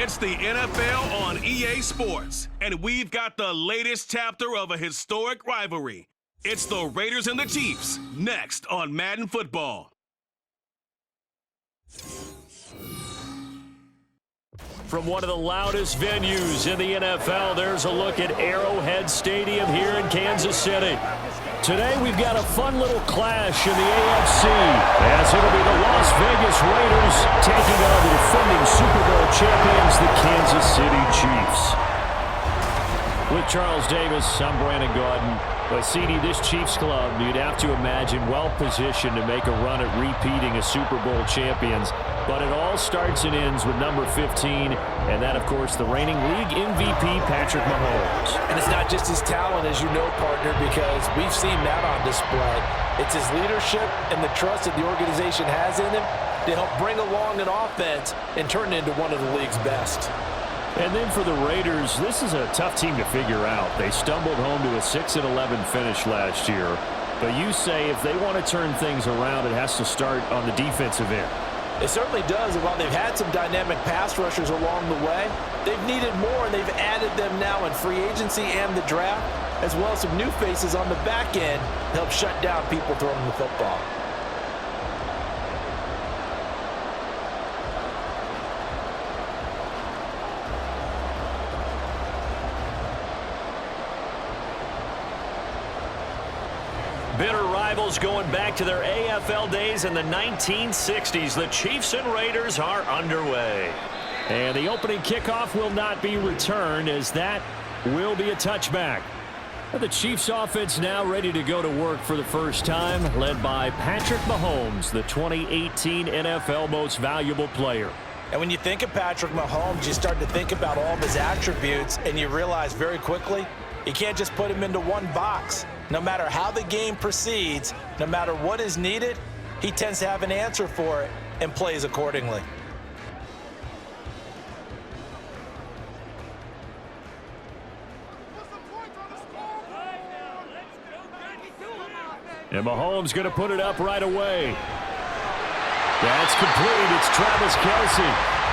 It's the NFL on EA Sports, and we've got the latest chapter of a historic rivalry. It's the Raiders and the Chiefs, next on Madden Football. From one of the loudest venues in the NFL, there's a look at Arrowhead Stadium here in Kansas City. Today we've got a fun little clash in the AFC, as it'll be the Las Vegas Raiders taking on the defending Super Bowl champions, the Kansas City Chiefs. With Charles Davis, I'm Brandon Gordon. But, CD, this Chiefs club, you'd have to imagine, well-positioned to make a run at repeating as Super Bowl champions. But it all starts and ends with number 15, and that, of course, the reigning league MVP, Patrick Mahomes. And it's not just his talent, as you know, partner, because we've seen that on display. It's his leadership and the trust that the organization has in him to help bring along an offense and turn it into one of the league's best. And then for the Raiders, this is a tough team to figure out. They stumbled home to a 6-11 finish last year. But you say if they want to turn things around, it has to start on the defensive end. It certainly does. And while they've had some dynamic pass rushers along the way, they've needed more, and they've added them now in free agency and the draft, as well as some new faces on the back end to help shut down people throwing the football. Bitter rivals going back to their AFL days in the 1960s. The Chiefs and Raiders are underway. And the opening kickoff will not be returned, as that will be a touchback. The Chiefs offense now ready to go to work for the first time, led by Patrick Mahomes, the 2018 NFL Most Valuable Player. And when you think of Patrick Mahomes, you start to think about all of his attributes, and you realize very quickly, you can't just put him into one box. No matter how the game proceeds, no matter what is needed, he tends to have an answer for it and plays accordingly. And Mahomes going to put it up right away. That's complete. It's Travis Kelce.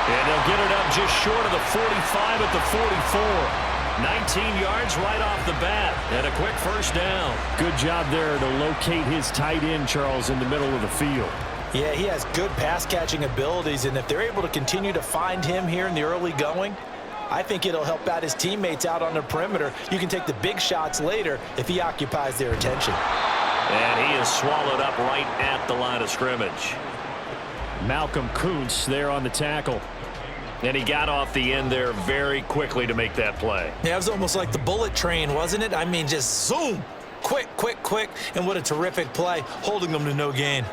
And they'll get it up just short of the 45 at the 44. 19 yards right off the bat, and a quick first down. Good job there to locate his tight end, Charles, in the middle of the field. Yeah, he has good pass-catching abilities, and if they're able to continue to find him here in the early going, I think it'll help out his teammates out on the perimeter. You can take the big shots later if he occupies their attention. And he is swallowed up right at the line of scrimmage. Malcolm Kuntz there on the tackle. And he got off the end there very quickly to make that play. Yeah, it was almost like the bullet train, wasn't it? I mean, just zoom. Quick, quick, quick. And what a terrific play, holding them to no gain.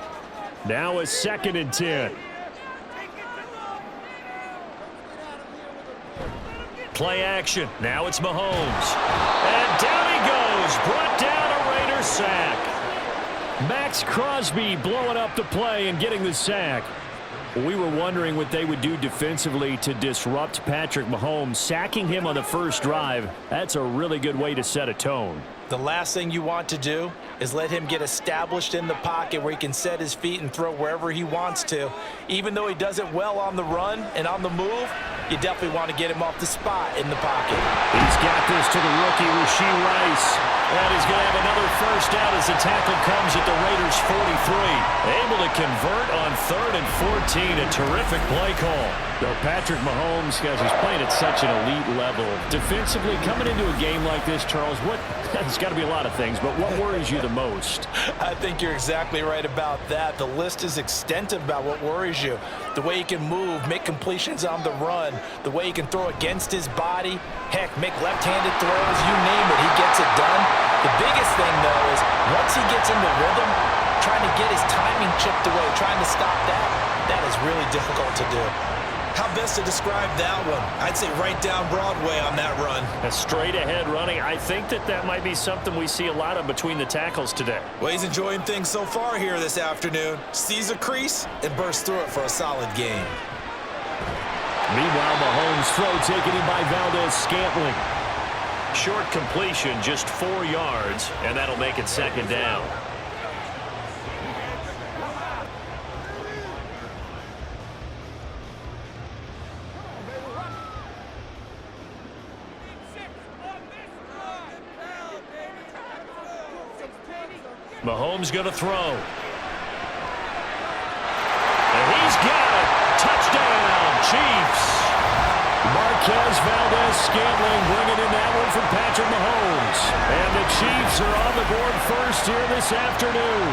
Now a 2nd and 10. Play action. Now it's Mahomes. And down he goes. Brought down a Raiders sack. Max Crosby blowing up the play and getting the sack. We were wondering what they would do defensively to disrupt Patrick Mahomes. Sacking him on the first drive, that's a really good way to set a tone. The last thing you want to do is let him get established in the pocket where he can set his feet and throw wherever he wants to. Even though he does it well on the run and on the move, you definitely want to get him off the spot in the pocket. He's got this to the rookie, Rashee Rice. And he's going to have another first down as the tackle comes at the Raiders' 43. Able to convert on 3rd and 14. A terrific play call. So Patrick Mahomes, guys, he's playing at such an elite level. Defensively, coming into a game like this, Charles, there's got to be a lot of things, but what worries you the most? I think you're exactly right about that. The list is extensive about what worries you. The way he can move, make completions on the run, the way he can throw against his body, heck, make left-handed throws, you name it, he gets it done. The biggest thing, though, is once he gets in the rhythm, trying to get his timing chipped away, trying to stop that is really difficult to do. How best to describe that one? I'd say right down Broadway on that run. A straight-ahead running. I think that might be something we see a lot of between the tackles today. Well, he's enjoying things so far here this afternoon. Sees a crease and bursts through it for a solid game. Meanwhile, Mahomes' throw taken in by Valdez-Scantling. Short completion, just 4 yards, and that'll make it 2nd down. Mahomes going to throw. And he's got it. Touchdown, Chiefs. Marquez Valdez-Scantling bringing in that one from Patrick Mahomes. And the Chiefs are on the board first here this afternoon.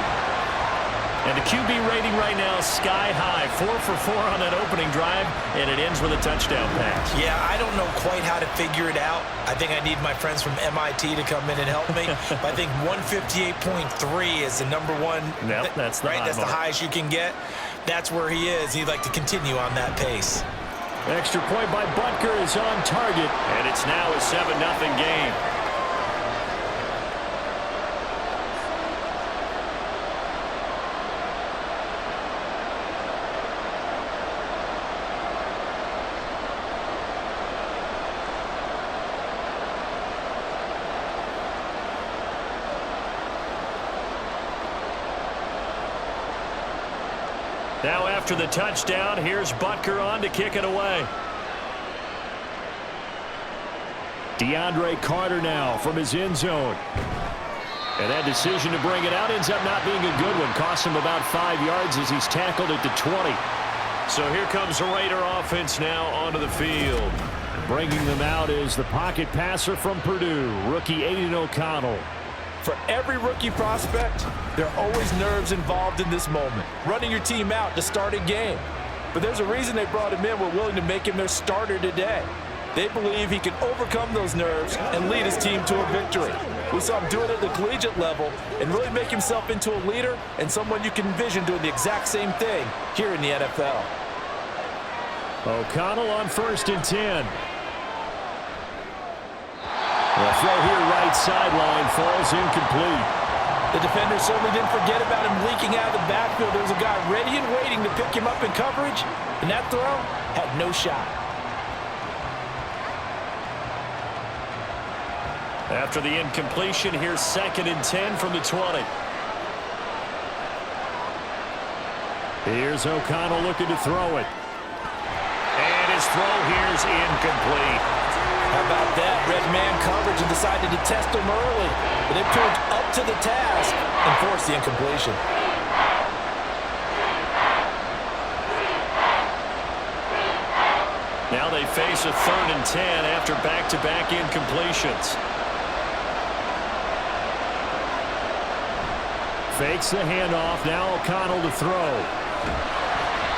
And the QB rating right now is sky high. 4 for 4 on that opening drive, and it ends with a touchdown pass. Yeah, I don't know quite how to figure it out. I think I need my friends from MIT to come in and help me. But I think 158.3 is the number one. Nope, that's the right. That's the highest you can get. That's where he is. He'd like to continue on that pace. Extra point by Butker is on target, and it's now a 7-0 game. Now after the touchdown, here's Butker on to kick it away. DeAndre Carter now from his end zone. And that decision to bring it out ends up not being a good one. Costs him about 5 yards as he's tackled at the 20. So here comes the Raider offense now onto the field. Bringing them out is the pocket passer from Purdue, rookie Aiden O'Connell. For every rookie prospect, there are always nerves involved in this moment. Running your team out to start a game. But there's a reason they brought him in. We're willing to make him their starter today. They believe he can overcome those nerves and lead his team to a victory. We saw him do it at the collegiate level and really make himself into a leader and someone you can envision doing the exact same thing here in the NFL. O'Connell on 1st and 10. The throw here right sideline falls incomplete. The defender certainly didn't forget about him leaking out of the backfield. There was a guy ready and waiting to pick him up in coverage, and that throw had no shot. After the incompletion, here's 2nd and 10 from the 20. Here's O'Connell looking to throw it. And his throw here's incomplete. How about that? Red man coverage and decided to test him early. But they proved up to the task and forced the incompletion. Now they face a 3rd and 10 after back-to-back incompletions. Fakes the handoff. Now O'Connell to throw.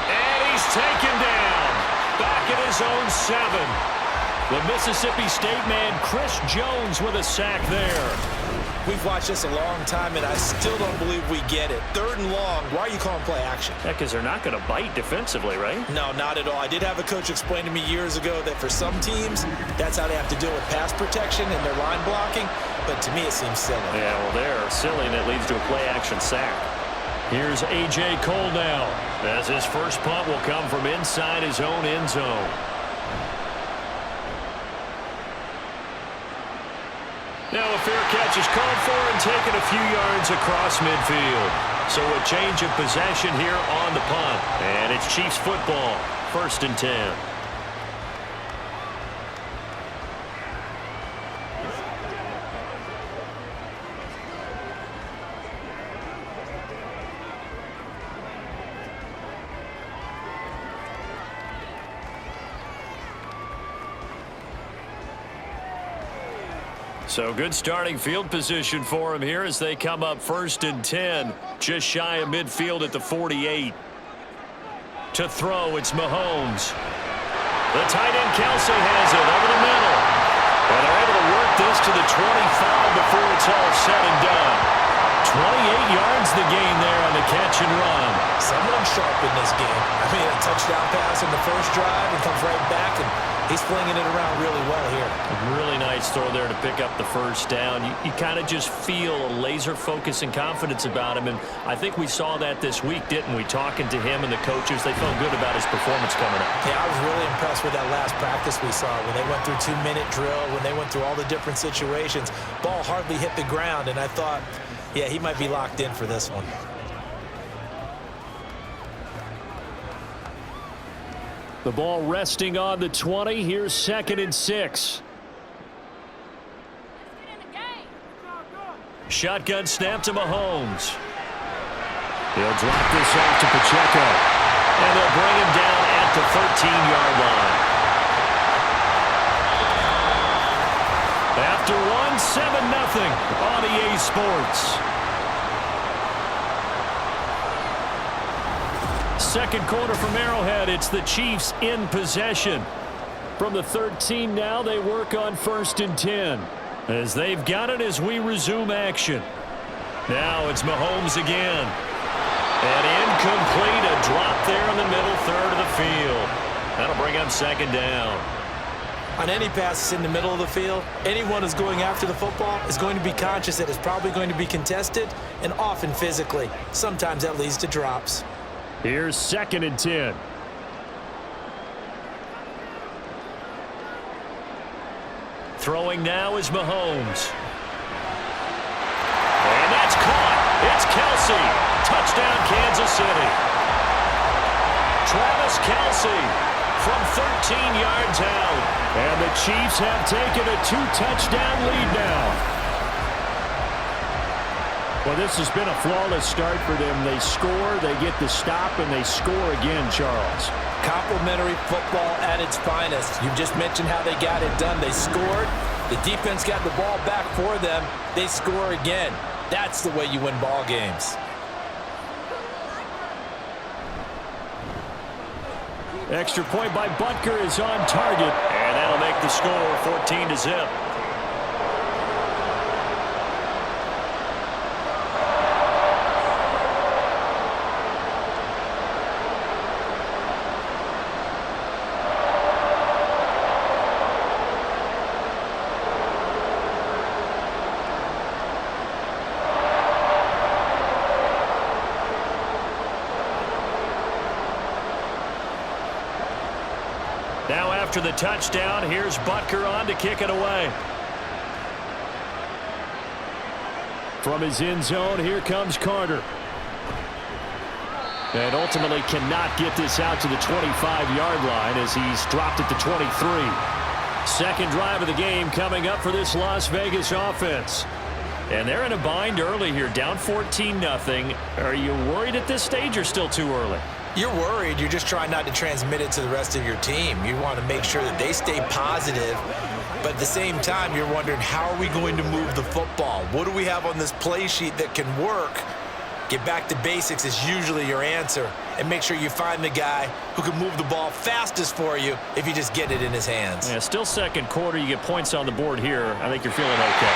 And he's taken down. Back at his own 7. The Mississippi State man, Chris Jones, with a sack there. We've watched this a long time, and I still don't believe we get it. 3rd and long. Why are you calling play action? Yeah, because they're not going to bite defensively, right? No, not at all. I did have a coach explain to me years ago that for some teams, that's how they have to deal with pass protection and their line blocking. But to me, it seems silly. Yeah, well, they're silly, and it leads to a play-action sack. Here's A.J. Cole now, as his first punt will come from inside his own end zone. Now a fair catch is called for and taken a few yards across midfield. So a change of possession here on the punt. And it's Chiefs football, 1st and 10. So good starting field position for him here as they come up 1st and 10. Just shy of midfield at the 48. To throw, it's Mahomes. The tight end Kelsey has it over the middle. And they're able to work this to the 25 before it's all said and done. 28 yards the gain there on the catch and run. Someone sharp in this game. I mean, a touchdown pass in the first drive and comes right back, and he's flinging it around really well here. A really nice throw there to pick up the first down. You kind of just feel a laser focus and confidence about him, and I think we saw that this week, didn't we? Talking to him and the coaches, they felt good about his performance coming up. Yeah, I was really impressed with that last practice we saw when they went through 2-minute drill, when they went through all the different situations. Ball hardly hit the ground, and I thought, yeah, he might be locked in for this one. The ball resting on the 20. Here's 2nd and 6. Shotgun snap to Mahomes. He'll drop this off to Pacheco. And they'll bring him down at the 13-yard line. After one, 7-0 on EA Sports. Second quarter from Arrowhead. It's the Chiefs in possession. From the 13 now, they work on 1st and 10. As they've got it as we resume action. Now it's Mahomes again. And incomplete, a drop there in the middle third of the field. That'll bring up 2nd down. On any passes in the middle of the field, anyone who's going after the football is going to be conscious that it's probably going to be contested, and often physically. Sometimes that leads to drops. Here's 2nd and 10. Throwing now is Mahomes. And that's caught. It's Kelsey. Touchdown, Kansas City. Travis Kelsey from 13 yards out. And the Chiefs have taken a 2-touchdown lead now. Well, this has been a flawless start for them. They score, they get the stop, and they score again, Charles. Complimentary football at its finest. You just mentioned how they got it done. They scored. The defense got the ball back for them. They score again. That's the way you win ball games. Extra point by Butker is on target, and that'll make the score 14-0. Now after the touchdown, here's Butker on to kick it away. From his end zone, here comes Carter. And ultimately cannot get this out to the 25-yard line as he's dropped at the 23. Second drive of the game coming up for this Las Vegas offense. And they're in a bind early here, down 14-0. Are you worried at this stage or still too early? You're worried. You're just trying not to transmit it to the rest of your team. You want to make sure that they stay positive. But at the same time, you're wondering, how are we going to move the football? What do we have on this play sheet that can work? Get back to basics is usually your answer. And make sure you find the guy who can move the ball fastest for you if you just get it in his hands. Yeah, still second quarter. You get points on the board here. I think you're feeling okay.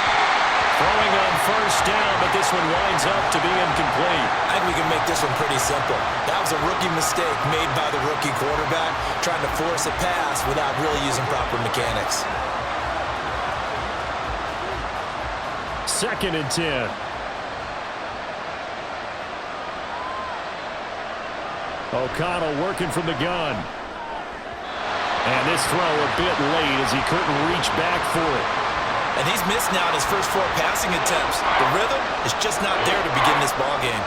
Throwing on first down, but this one winds up to be incomplete. I think we can make this one pretty simple. That was a rookie mistake made by the rookie quarterback, trying to force a pass without really using proper mechanics. 2nd and 10. O'Connell working from the gun. And this throw a bit late as he couldn't reach back for it. And he's missed now his first 4 passing attempts. The rhythm is just not there to begin this ball game.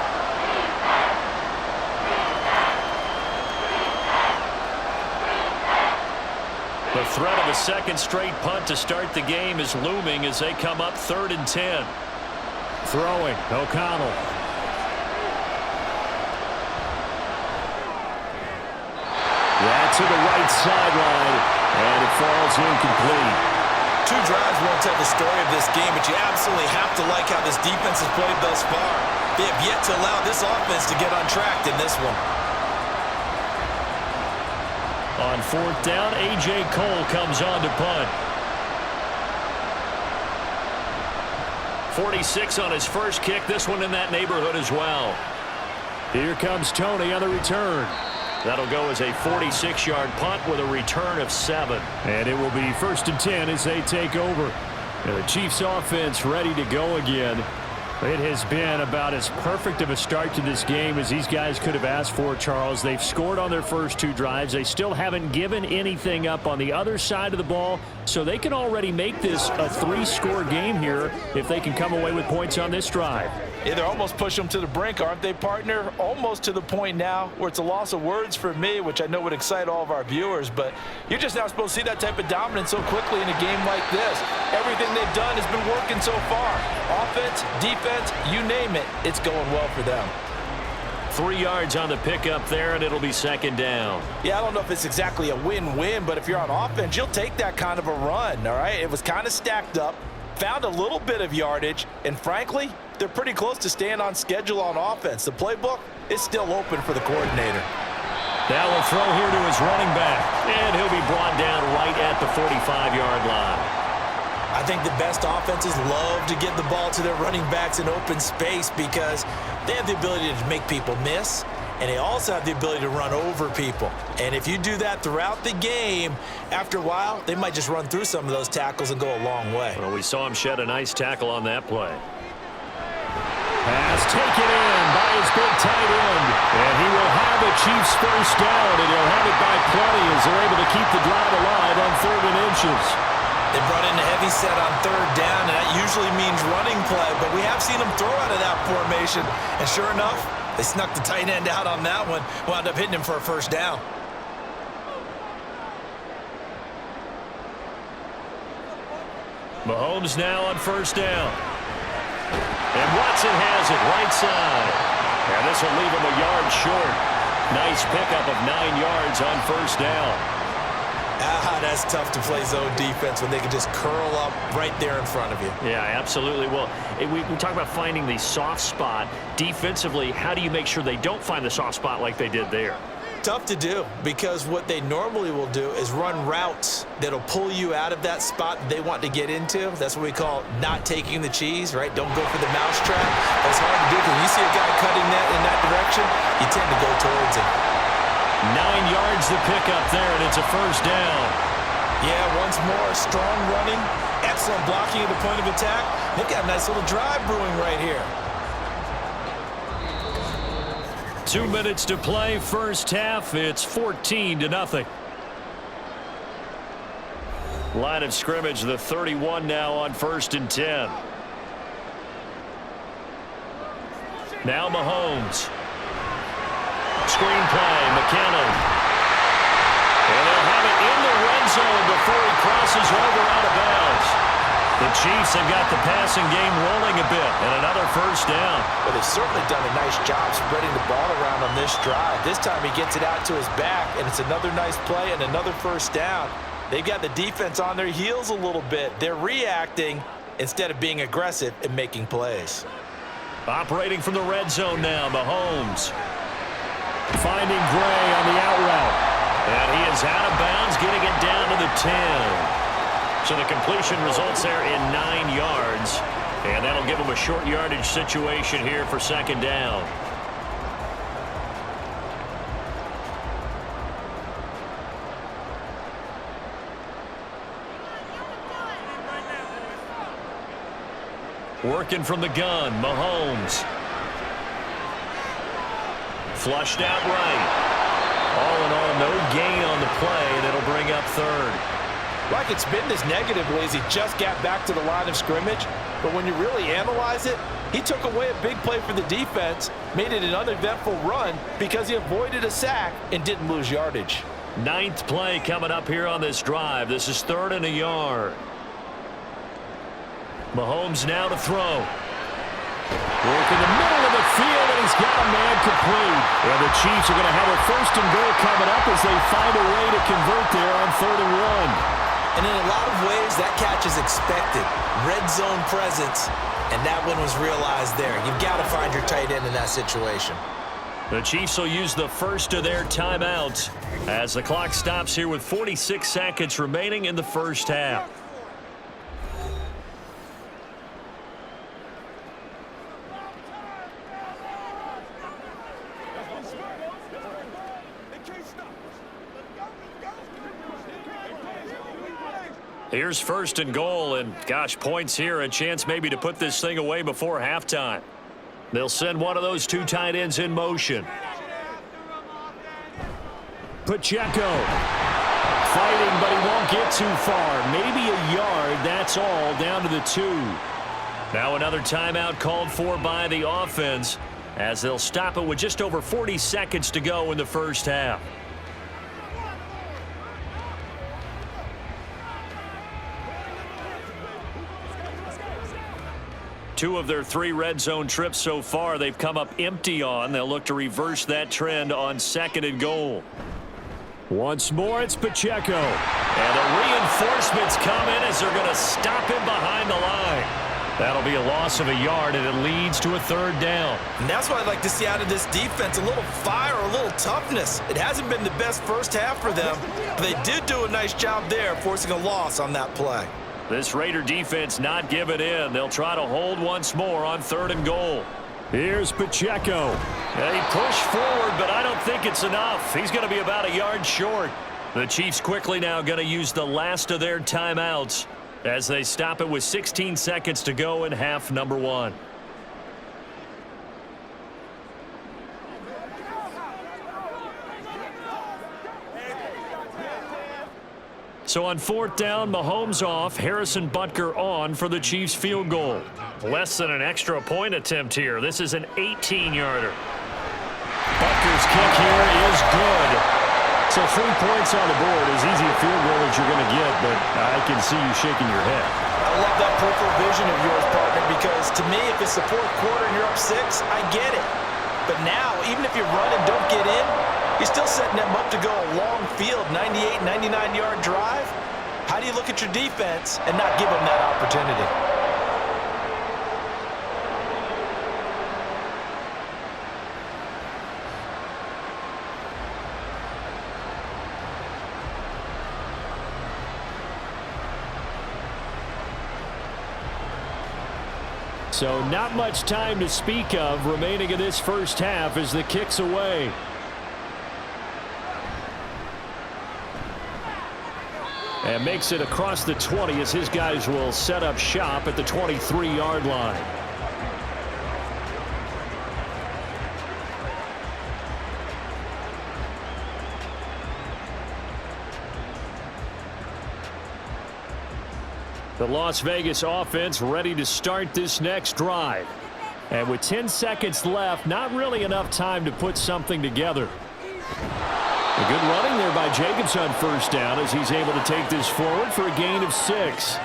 The threat of a second straight punt to start the game is looming as they come up 3rd and 10. Throwing, O'Connell. Yeah, to the right sideline, and it falls incomplete. 2 drives won't tell the story of this game, but you absolutely have to like how this defense has played thus far. They have yet to allow this offense to get untracked in this one. On 4th down, A.J. Cole comes on to punt. 46 on his first kick. This one in that neighborhood as well. Here comes Tony on the return. That'll go as a 46-yard punt with a return of 7. And it will be 1st and 10 as they take over. And the Chiefs offense ready to go again. It has been about as perfect of a start to this game as these guys could have asked for, Charles. They've scored on their first 2 drives. They still haven't given anything up on the other side of the ball, so they can already make this a 3-score game here if they can come away with points on this drive. Yeah, they're almost pushing them to the brink, aren't they, partner? Almost to the point now where it's a loss of words for me, which I know would excite all of our viewers, but you're just not supposed to see that type of dominance so quickly in a game like this. Everything they've done has been working so far. Offense, defense, you name it, it's going well for them. 3 yards on the pickup there, and it'll be second down. Yeah, I don't know if it's exactly a win-win, but if you're on offense, you'll take that kind of a run, all right? It was kind of stacked up, found a little bit of yardage, and frankly, they're pretty close to staying on schedule on offense. The playbook is still open for the coordinator. Now we'll throw here to his running back, and he'll be brought down right at the 45-yard line. I think the best offenses love to get the ball to their running backs in open space because they have the ability to make people miss, and they also have the ability to run over people. And if you do that throughout the game, after a while, they might just run through some of those tackles and go a long way. Well, we saw him shed a nice tackle on that play. Pass taken in by his big tight end. And he will have the Chiefs first down, and he'll have it by plenty as they're able to keep the drive alive on 3rd and inches. They brought in a heavy set on 3rd down, and that usually means running play, but we have seen them throw out of that formation. And sure enough, they snuck the tight end out on that one, wound up hitting him for a first down. Mahomes now on 1st down. And Watson has it right side. And this will leave him a yard short. Nice pickup of 9 yards on 1st down. That's tough to play zone defense when they can just curl up right there in front of you. Yeah, absolutely. Well, we talk about finding the soft spot. Defensively, how do you make sure they don't find the soft spot like they did there? Tough to do because what they normally will do is run routes that'll pull you out of that spot they want to get into. That's what we call not taking the cheese, right? Don't go for the mousetrap. That's hard to do because when you see a guy cutting that in that direction, you tend to go towards him. 9 yards the pickup there, and it's a first down. Yeah, once more, strong running, excellent blocking at the point of attack. They've got a nice little drive brewing right here. 2 minutes to play, first half. It's 14-0. Line of scrimmage, the 31 now on 1st and 10. Now Mahomes. Screen play, McKinnon. And they'll have it in the red zone before he crosses over out of bounds. The Chiefs have got the passing game rolling a bit, and another first down. Well, they've certainly done a nice job spreading the ball around on this drive. This time he gets it out to his back, and it's another nice play and another first down. They've got the defense on their heels a little bit. They're reacting instead of being aggressive and making plays. Operating from the red zone now, Mahomes. Finding Gray on the out route. And he is out of bounds, getting it down to the 10. So the completion results there in 9 yards. And that'll give him a short yardage situation here for second down. Working from the gun, Mahomes. Flushed out right. All in all, no gain on the play, and it'll bring up 3rd. Like it's been this negatively as he just got back to the line of scrimmage. But when you really analyze it, he took away a big play for the defense, made it an uneventful run because he avoided a sack and didn't lose yardage. 9th play coming up here on this drive. This is 3rd and a yard. Mahomes now to throw. Work in the middle of the field, and he's got a man complete. And the Chiefs are going to have a 1st and goal coming up as they find a way to convert there on 3rd and 1. And in a lot of ways, that catch is expected. Red zone presence, and that one was realized there. You've got to find your tight end in that situation. The Chiefs will use the first of their timeouts as the clock stops here with 46 seconds remaining in the first half. Here's 1st and goal, and gosh, points here, a chance maybe to put this thing away before halftime. They'll send one of those 2 tight ends in motion. Pacheco fighting, but he won't get too far. Maybe a yard, that's all, down to the 2. Now another timeout called for by the offense as they'll stop it with just over 40 seconds to go in the first half. 2 of their 3 red zone trips so far, they've come up empty on. They'll look to reverse that trend on 2nd and goal. Once more, it's Pacheco. And the reinforcements come in as they're going to stop him behind the line. That'll be a loss of a yard, and it leads to a 3rd down. And that's what I'd like to see out of this defense, a little fire, a little toughness. It hasn't been the best first half for them, but they did do a nice job there, forcing a loss on that play. This Raider defense not giving in. They'll try to hold once more on 3rd and goal. Here's Pacheco. And he pushed forward, but I don't think it's enough. He's going to be about a yard short. The Chiefs quickly now going to use the last of their timeouts as they stop it with 16 seconds to go in half number 1. So on 4th down, Mahomes off, Harrison Butker on for the Chiefs field goal. Less than an extra point attempt here. This is an 18-yarder. Butker's kick here is good. So 3 points on the board, as easy a field goal as you're going to get, but I can see you shaking your head. I love that peripheral vision of yours, partner, because to me, if it's the 4th quarter and you're up 6, I get it. But now, even if you run and don't get in, you're still setting them up to go a long field, 98, 99-yard drive. How do you look at your defense and not give them that opportunity? So not much time to speak of remaining in this first half as the kick's away. And makes it across the 20 as his guys will set up shop at the 23-yard line. The Las Vegas offense ready to start this next drive. And with 10 seconds left, not really enough time to put something together. A good running there by Jacobs on 1st down as he's able to take this forward for a gain of 6.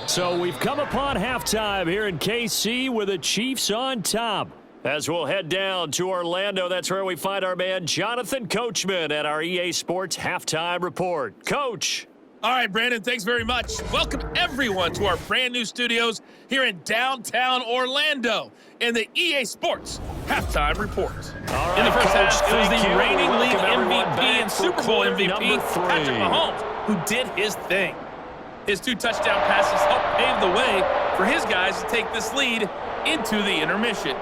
So we've come upon halftime here in KC with the Chiefs on top. As we'll head down to Orlando, that's where we find our man Jonathan Coachman at our EA Sports Halftime Report. Coach. All right, Brandon, thanks very much. Welcome, everyone, to our brand new studios here in downtown Orlando in the EA Sports Halftime Report. All right, in the first Coach, half, it was the you. reigning league Welcome MVP and Super Bowl MVP, Patrick 3. Mahomes, who did his thing. His 2 touchdown passes helped pave the way for his guys to take this lead into the intermission.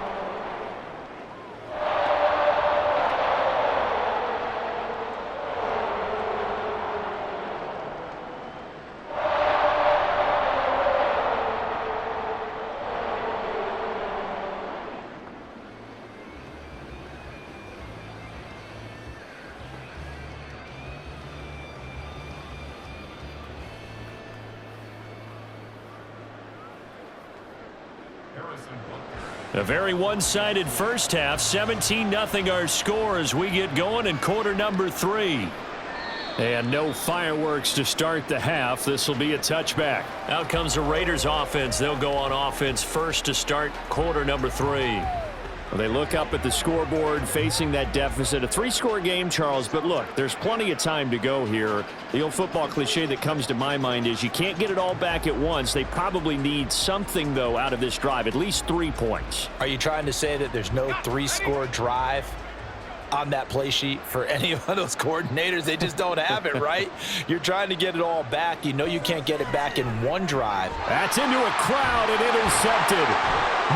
A very one-sided first half, 17-0 our score as we get going in quarter number 3. And no fireworks to start the half. This will be a touchback. Out comes the Raiders offense. They'll go on offense first to start quarter number 3. Well, they look up at the scoreboard facing that deficit. A 3-score game, Charles, but look, there's plenty of time to go here. The old football cliche that comes to my mind is you can't get it all back at once. They probably need something, though, out of this drive, at least 3 points. Are you trying to say that there's no 3-score drive on that play sheet for any of those coordinators? They just don't have it, right? You're trying to get it all back. You know you can't get it back in one drive. That's into a crowd and intercepted.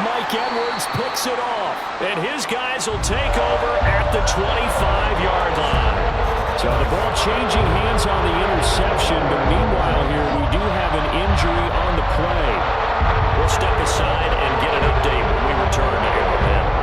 Mike Edwards picks it off, and his guys will take over at the 25-yard line. So the ball changing hands on the interception, but meanwhile here we do have an injury on the play. We'll step aside and get an update when we return to Arrowhead.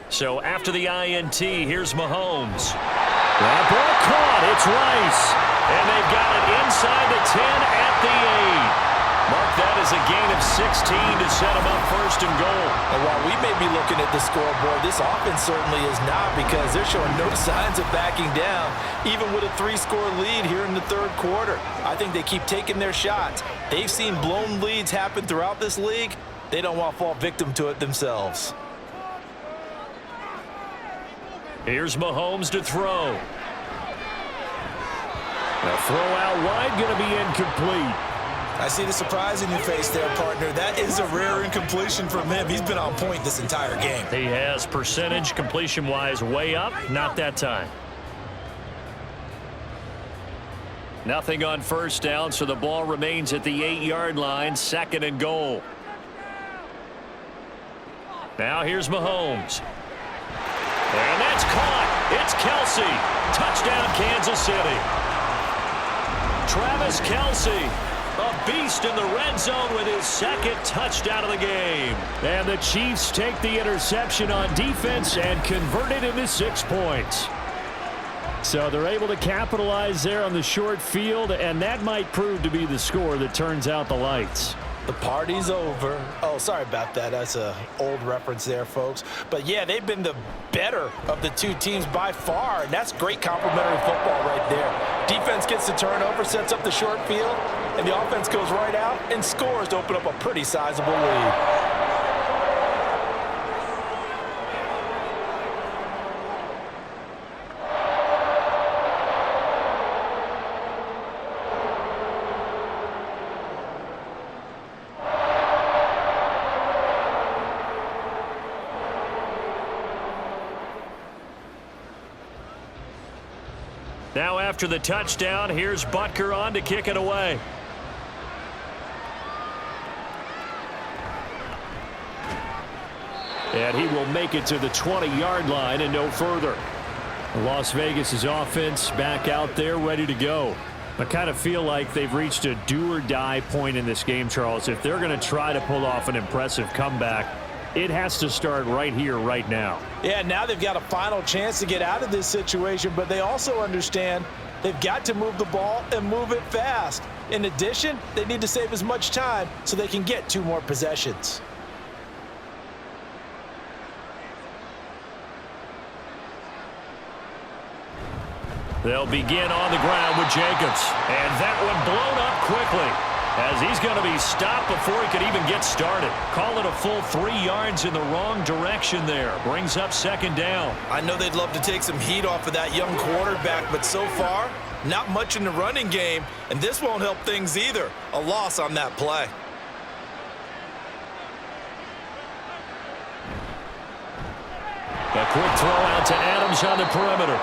So after the INT, here's Mahomes. That ball caught. It's Rice. And they've got it inside the 10 at the 8. Mark that as a gain of 16 to set him up first and goal. And while we may be looking at the scoreboard, this offense certainly is not, because they're showing no signs of backing down, even with a 3-score lead here in the third quarter. I think they keep taking their shots. They've seen blown leads happen throughout this league. They don't want to fall victim to it themselves. Here's Mahomes to throw. The throw out wide going to be incomplete. I see the surprise in your face there, partner. That is a rare incompletion from him. He's been on point this entire game. He has percentage completion-wise way up. Not that time. Nothing on first down, so the ball remains at the 8-yard line, 2nd and goal. Now here's Mahomes. And that's caught. It's Kelsey. Touchdown, Kansas City. Travis Kelsey, a beast in the red zone with his 2nd touchdown of the game. And the Chiefs take the interception on defense and convert it into 6 points. So they're able to capitalize there on the short field, and that might prove to be the score that turns out the lights. The party's over. Oh, sorry about that. That's an old reference there, folks. But, yeah, they've been the better of the two teams by far, and that's great complementary football right there. Defense gets the turnover, sets up the short field, and the offense goes right out and scores to open up a pretty sizable lead. Now after the touchdown, here's Butker on to kick it away. And he will make it to the 20-yard line and no further. Las Vegas' offense back out there ready to go. I kind of feel like they've reached a do-or-die point in this game, Charles. If they're going to try to pull off an impressive comeback, it has to start right here, right now. Yeah, now they've got a final chance to get out of this situation, but they also understand they've got to move the ball and move it fast. In addition, they need to save as much time so they can get 2 more possessions. They'll begin on the ground with Jacobs. And that one blown up quickly, as he's going to be stopped before he could even get started. Call it a full 3 yards in the wrong direction there. Brings up 2nd down. I know they'd love to take some heat off of that young quarterback, but so far, not much in the running game, and this won't help things either. A loss on that play. A quick throw out to Adams on the perimeter.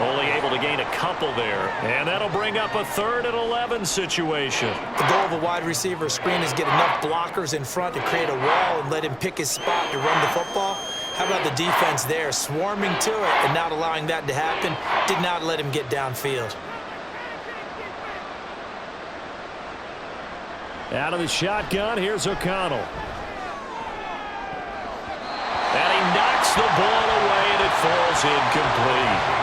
Only able to gain a couple there. And that'll bring up a 3rd and 11 situation. The goal of a wide receiver screen is get enough blockers in front to create a wall and let him pick his spot to run the football. How about the defense there, swarming to it and not allowing that to happen? Did not let him get downfield. Out of the shotgun, here's O'Connell. And he knocks the ball away, and it falls incomplete.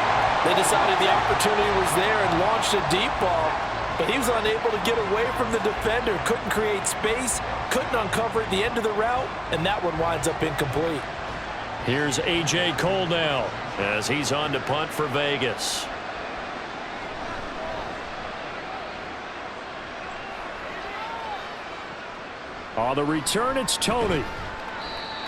They decided the opportunity was there and launched a deep ball, but he was unable to get away from the defender, couldn't create space, couldn't uncover at the end of the route, and that one winds up incomplete. Here's A.J. Cole now as he's on to punt for Vegas. On the return, it's Tony.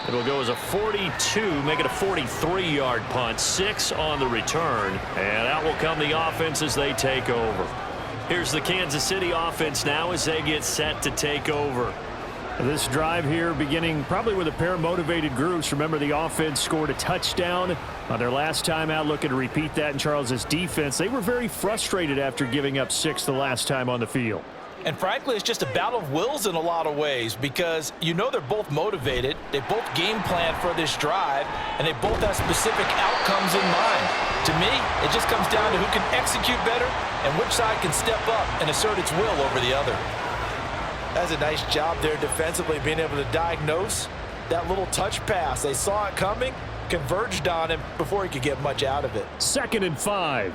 It'll go as a 42, make it a 43-yard punt, 6 on the return, and out will come the offense as they take over. Here's the Kansas City offense now as they get set to take over. This drive here beginning probably with a pair of motivated groups. Remember, the offense scored a touchdown on their last time out, looking to repeat that in Charles's defense. They were very frustrated after giving up 6 the last time on the field. And frankly, it's just a battle of wills in a lot of ways, because you know they're both motivated, they both game plan for this drive, and they both have specific outcomes in mind. To me, it just comes down to who can execute better and which side can step up and assert its will over the other. That's a nice job there defensively, being able to diagnose that little touch pass. They saw it coming, converged on him before he could get much out of it. 2nd and 5.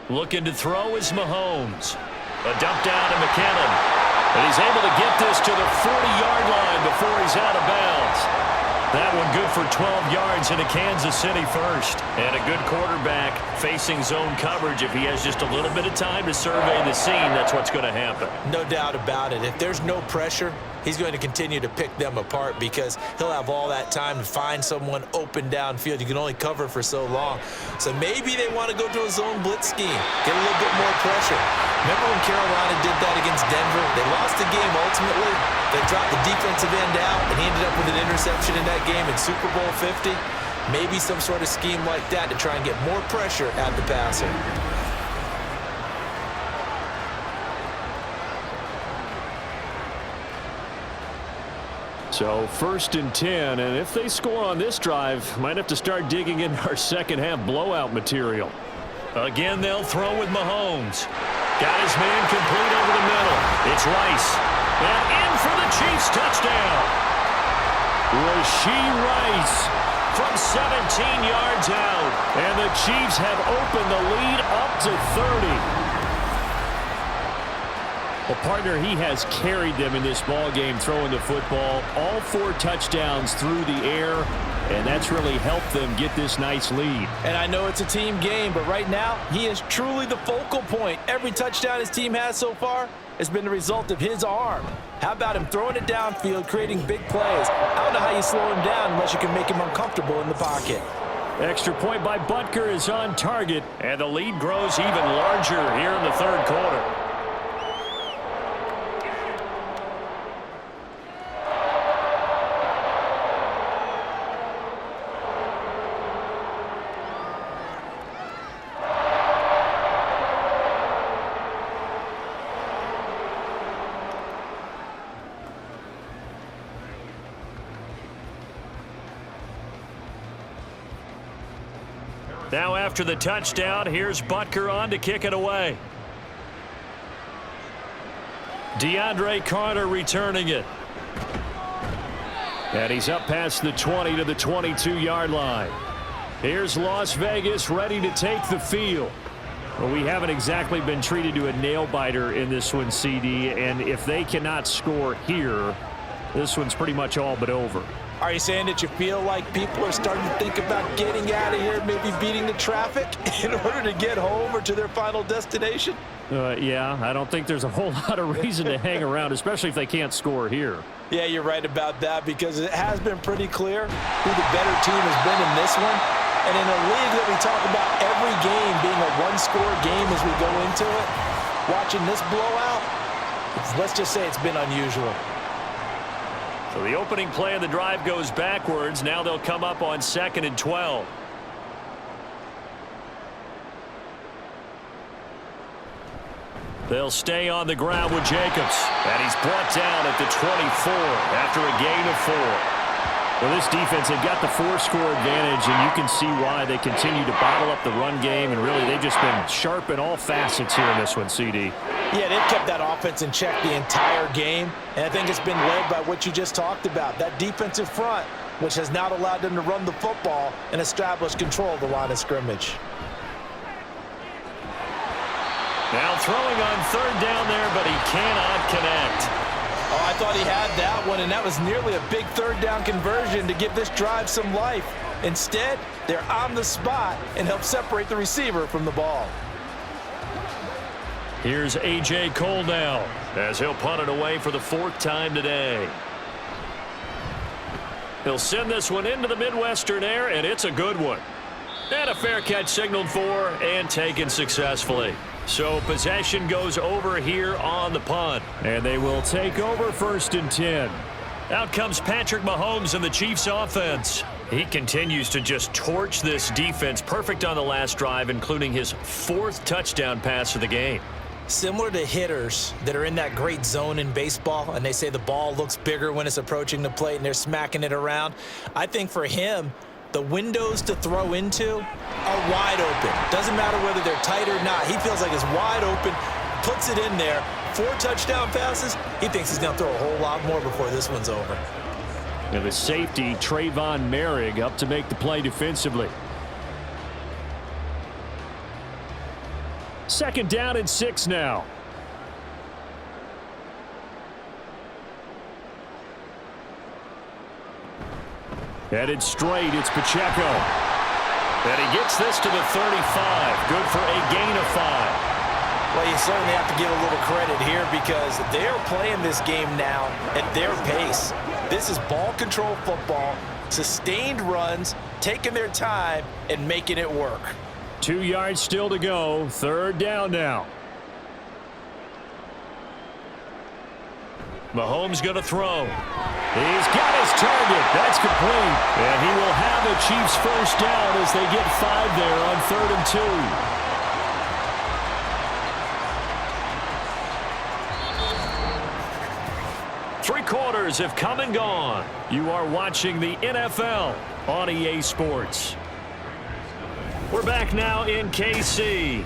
Looking to throw is Mahomes. A dump down to McKinnon. And he's able to get this to the 40-yard line before he's out of bounds. That one good for 12 yards into Kansas City first. And a good quarterback facing zone coverage. If he has just a little bit of time to survey the scene, that's what's going to happen. No doubt about it. If there's no pressure, he's going to continue to pick them apart because he'll have all that time to find someone open downfield. You can only cover for so long. So maybe they want to go to a zone blitz scheme, get a little bit more pressure. Remember when Carolina did that against Denver? They lost the game ultimately. They dropped the defensive end out, and he ended up with an interception in that game in Super Bowl 50. Maybe some sort of scheme like that to try and get more pressure at the passer. So 1st and 10, and if they score on this drive, might have to start digging into our second half blowout material. Again, they'll throw with Mahomes. Got his man complete over the middle. It's Rice. And in for the Chiefs touchdown. Rashee Rice from 17 yards out. And the Chiefs have opened the lead up to 30. Well, partner, he has carried them in this ball game throwing the football. All 4 touchdowns through the air, and that's really helped them get this nice lead. And I know it's a team game, but right now, he is truly the focal point. Every touchdown his team has so far has been the result of his arm. How about him throwing it downfield, creating big plays? I don't know how you slow him down unless you can make him uncomfortable in the pocket. Extra point by Butker is on target, and the lead grows even larger here in the 3rd quarter. Now after the touchdown, here's Butker on to kick it away. DeAndre Carter returning it. And he's up past the 20 to the 22-yard line. Here's Las Vegas ready to take the field. Well, we haven't exactly been treated to a nail-biter in this one, CD, and if they cannot score here, this one's pretty much all but over. Are you saying that you feel like people are starting to think about getting out of here, maybe beating the traffic in order to get home or to their final destination? Yeah, I don't think there's a whole lot of reason to hang around, especially if they can't score here. Yeah, you're right about that because it has been pretty clear who the better team has been in this one. And in a league that we talk about every game being a one-score game as we go into it, watching this blowout, let's just say it's been unusual. So the opening play of the drive goes backwards. Now they'll come up on 2nd and 12. They'll stay on the ground with Jacobs. And he's brought down at the 24 after a gain of 4. Well, this defense, they've got the 4-score advantage, and you can see why they continue to bottle up the run game, and really they've just been sharp in all facets here in this one, CD. Yeah, they've kept that offense in check the entire game, and I think it's been led by what you just talked about, that defensive front, which has not allowed them to run the football and establish control of the line of scrimmage. Now throwing on 3rd down there, but he cannot connect. Oh, I thought he had that one, and that was nearly a big 3rd down conversion to give this drive some life. Instead, they're on the spot and help separate the receiver from the ball. Here's A.J. Cole now as he'll punt it away for the 4th time today. He'll send this one into the Midwestern air, and it's a good one. And a fair catch signaled for and taken successfully. So possession goes over here on the punt. And they will take over 1st and 10. Out comes Patrick Mahomes and the Chiefs offense. He continues to just torch this defense. Perfect on the last drive, including his 4th touchdown pass of the game. Similar to hitters that are in that great zone in baseball, and they say the ball looks bigger when it's approaching the plate and they're smacking it around. I think for him, the windows to throw into are wide open. Doesn't matter whether they're tight or not. He feels like it's wide open, puts it in there. 4 touchdown passes. He thinks he's going to throw a whole lot more before this one's over. And the safety, Trayvon Merrick, up to make the play defensively. 2nd down and 6 now. Headed straight, it's Pacheco. And he gets this to the 35. Good for a gain of 5. Well, you certainly have to give a little credit here because they're playing this game now at their pace. This is ball control football, sustained runs, taking their time, and making it work. 2 yards still to go. 3rd down now. Mahomes going to throw. He's got his target. That's complete. And he will have the Chiefs first down as they get 5 there on 3rd and 2. 3 quarters have come and gone. You are watching the NFL on EA Sports. We're back now in KC.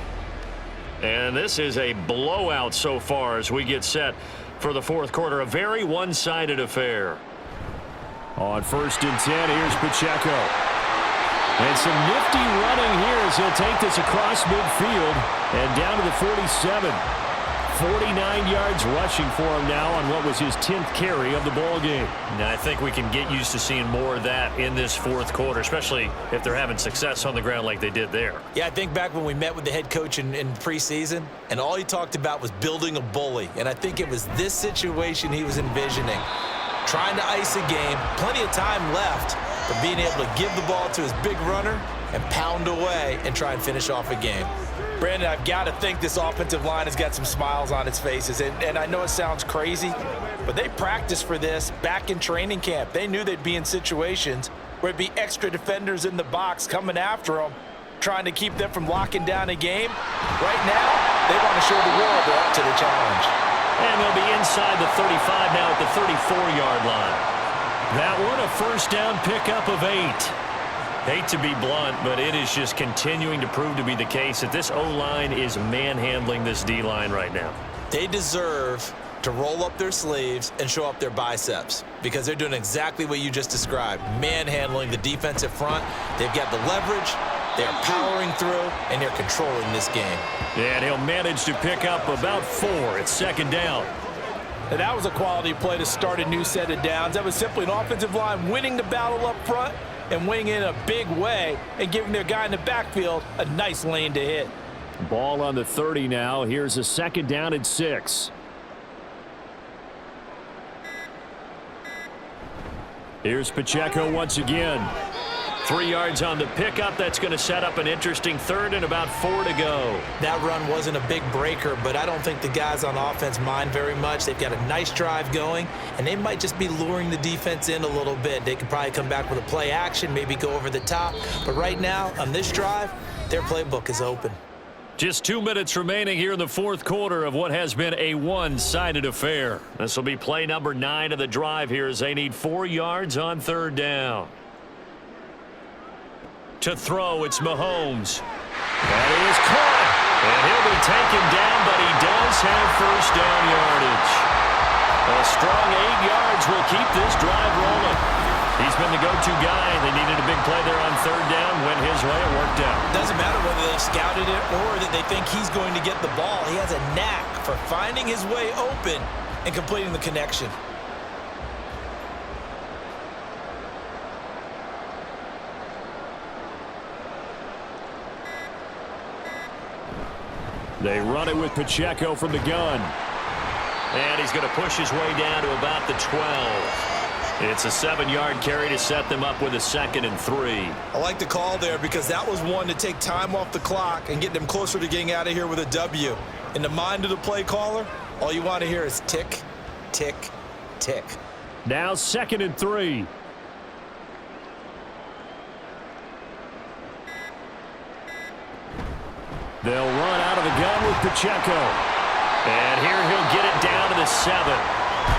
And this is a blowout so far as we get set for the 4th quarter. A very one-sided affair. On 1st and 10, here's Pacheco. And some nifty running here as he'll take this across midfield and down to the 47. 49 yards rushing for him now on what was his 10th carry of the ball game. Now, I think we can get used to seeing more of that in this 4th quarter, especially if they're having success on the ground like they did there. Yeah, I think back when we met with the head coach in preseason, and all he talked about was building a bully. And I think it was this situation he was envisioning. Trying to ice a game, plenty of time left, but being able to give the ball to his big runner and pound away and try and finish off a game. Brandon, I've got to think this offensive line has got some smiles on its faces. And I know it sounds crazy, but they practiced for this back in training camp. They knew they'd be in situations where it'd be extra defenders in the box coming after them, trying to keep them from locking down a game. Right now, they want to show the world they're up to the challenge. And they'll be inside the 35 now at the 34-yard line. That one, a first down pickup of 8. Hate to be blunt, but it is just continuing to prove to be the case that this O-line is manhandling this D-line right now. They deserve to roll up their sleeves and show up their biceps because they're doing exactly what you just described, manhandling the defensive front. They've got the leverage, they're powering through, and they're controlling this game. And he'll manage to pick up about 4 at 2nd down. And that was a quality play to start a new set of downs. That was simply an offensive line winning the battle up front and winning in a big way and giving their guy in the backfield a nice lane to hit. Ball on the 30 now. Here's a 2nd down and 6. Here's Pacheco once again. 3 yards on the pickup. That's going to set up an interesting 3rd and about 4 to go. That run wasn't a big breaker, but I don't think the guys on offense mind very much. They've got a nice drive going, and they might just be luring the defense in a little bit. They could probably come back with a play action, maybe go over the top. But right now, on this drive, their playbook is open. Just 2 minutes remaining here in the 4th quarter of what has been a one-sided affair. This will be play number 9 of the drive here as they need 4 yards on 3rd down. To throw, it's Mahomes. That is caught. And he'll be taken down, but he does have first down yardage. A strong 8 yards will keep this drive rolling. He's been the go-to guy. They needed a big play there on 3rd down. Went his way. It worked out. Doesn't matter whether they scouted it or that they think he's going to get the ball. He has a knack for finding his way open and completing the connection. They run it with Pacheco from the gun. And he's going to push his way down to about the 12. It's a 7-yard carry to set them up with a 2nd and 3. I like the call there because that was one to take time off the clock and get them closer to getting out of here with a W. In the mind of the play caller, all you want to hear is tick, tick, tick. Now 2nd and 3. They'll run out of the gun with Pacheco. And here he'll get it down to the 7.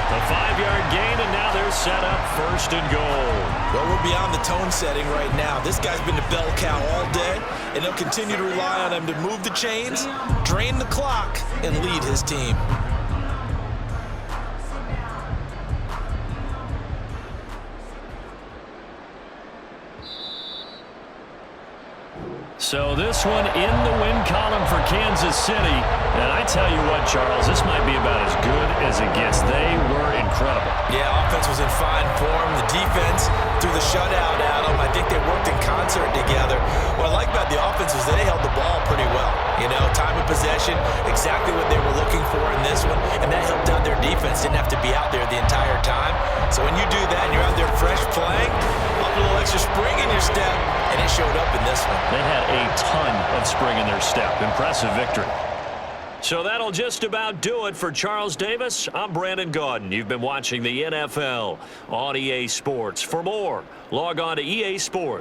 A 5-yard gain, and now they're set up 1st and goal. Well, we're beyond the tone setting right now. This guy's been the bell cow all day, and they'll continue to rely on him to move the chains, drain the clock, and lead his team. So this one in the win column for Kansas City. And I tell you what, Charles, this might be about as good as it gets. They were incredible. Yeah, offense was in fine form. The defense threw the shutout at them. I think they worked in concert together. What I like about the offense is they held the ball pretty well. You know, time of possession, exactly what they were looking for in this one, and that helped out their defense. Didn't have to be out there the entire time. So when you do that and you're out there fresh playing, up a little extra spring in your step, and it showed up in this one. They had a ton of spring in their step. Impressive victory. So that'll just about do it for Charles Davis. I'm Brandon Gaudin. You've been watching the NFL on EA Sports. For more, log on to EA Sports.